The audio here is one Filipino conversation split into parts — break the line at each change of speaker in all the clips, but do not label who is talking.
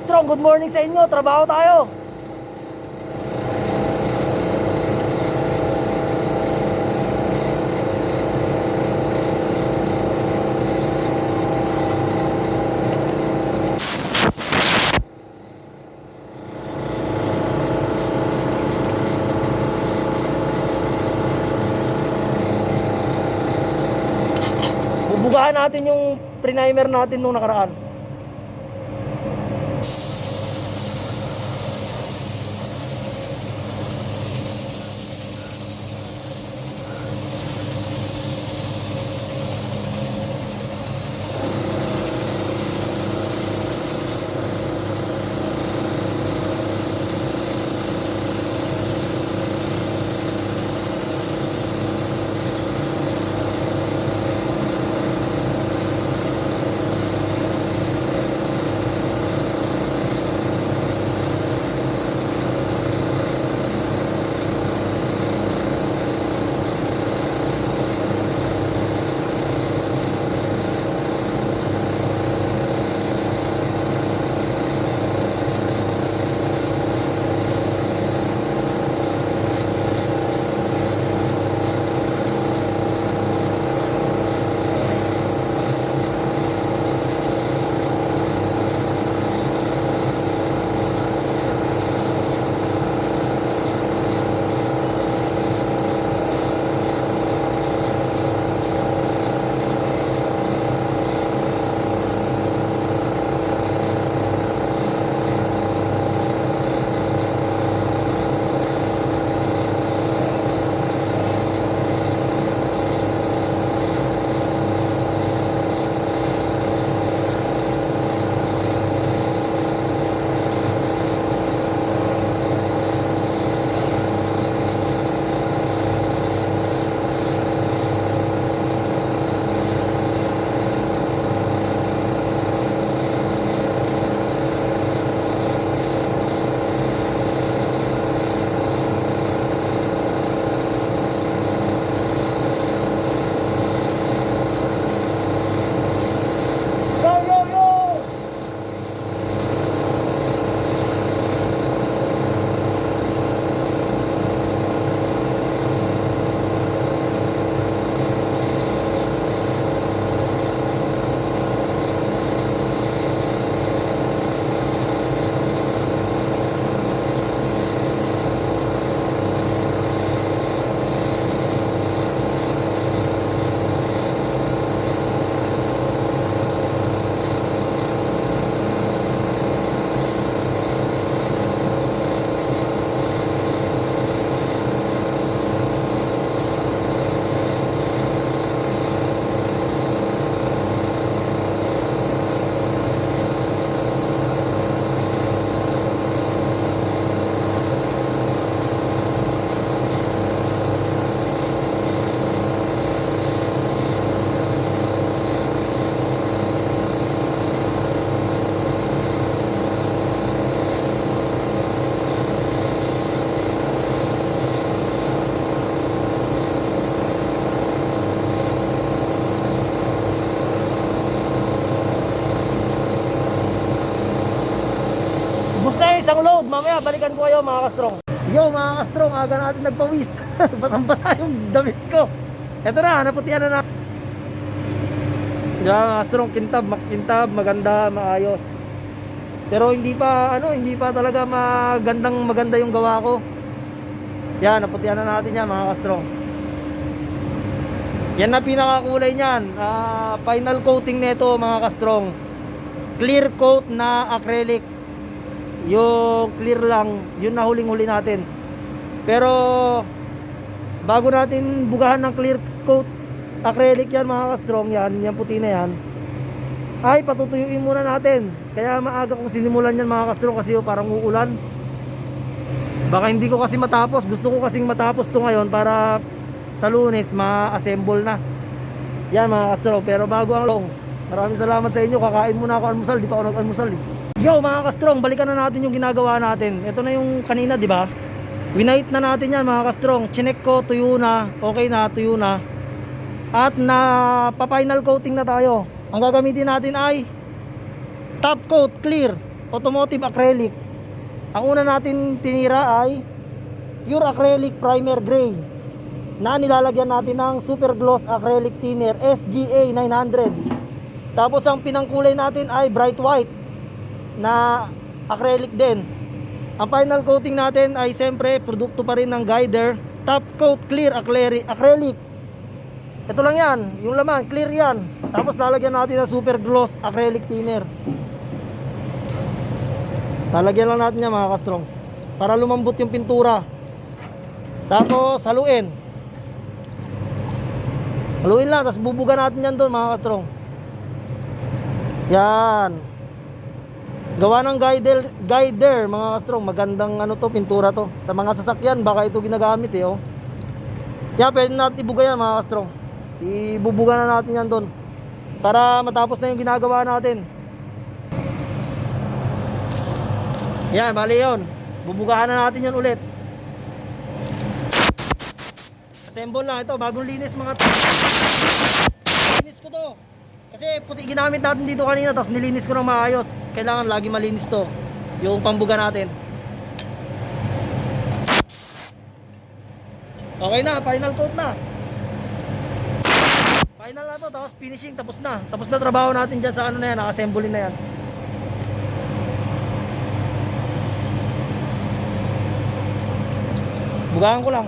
ka-strong, good morning sa inyo. Trabaho tayo. Bubugahan natin yung primer natin nung nakaraan. Basta yung isang load, mamaya balikan ko kayo mga ka-strong. Yo mga ka-strong, aga natin nagpawis. Basang-basa yung damit ko. Eto na, naputian na na. Yan mga ka-strong, kintab, maganda, maayos. Pero hindi pa talaga maganda yung gawa ko. Yan, naputian na natin yan mga ka-strong. Yan na pinakakulay niyan. Final coating nito mga ka-strong. Clear coat na acrylic. Yung clear lang, yun na huling-huli natin. Pero bago natin bugahan ng clear coat acrylic yan mga ka-strong, yan puti na yan, ay patutuyuin muna natin. Kaya maaga kong sinimulan yan mga ka-strong kasi parang uulan. Baka hindi ko kasi matapos. Gusto ko kasing matapos to ngayon para sa Lunes ma-assemble na. Yan mga ka-strong. Pero bago ang long, maraming salamat sa inyo. Kakain muna ako almusal, di pa ako nag-almusal eh. Yo mga ka-strong, balikan na natin yung ginagawa natin. Ito na yung kanina, di ba? Winight na natin yan mga ka-strong. Chinek ko, tuyo na, okay na, tuyo na. At na pa-final coating na tayo. Ang gagamitin natin ay top coat clear automotive acrylic. Ang una natin tinira ay pure acrylic primer gray na nilalagyan natin ng super gloss acrylic thinner SGA 900. Tapos ang pinangkulay natin ay bright white na acrylic din. Ang final coating natin ay siyempre produkto pa rin ng Guider top coat clear acrylic. Ito lang yan, yung laman clear yan. Tapos lalagyan natin ng super gloss acrylic thinner. Lalagyan lang natin yan mga kastrong para lumambot yung pintura. Tapos haluin lang, tapos bubuga natin yan doon mga kastrong. Yan, gawa ng Guider mga kastrong. Magandang ano to, pintura to. Sa mga sasakyan baka ito ginagamit oh. Kaya pwede natin ibuga yan mga kastrong. Ibubuga na natin yan doon para matapos na yung ginagawa natin. Yan, bali yun. Bubugahan na natin yan ulit. Assemble lang ito, bagong linis mga linis ko to. Kasi puti ginamit natin dito kanina, tapos nilinis ko ng maayos. Kailangan lagi malinis to, yung pambuga natin. Okay na, final coat na. Final na to, tapos finishing, tapos na. Tapos na trabaho natin dyan sa ano na yan, naka-assemble na yan. Bugahan ko lang.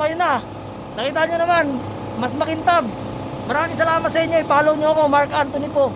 Ngayon na, nakita nyo naman, mas makintab. Maraming salamat sa inyo. I-follow nyo ako, Mark Anthony po.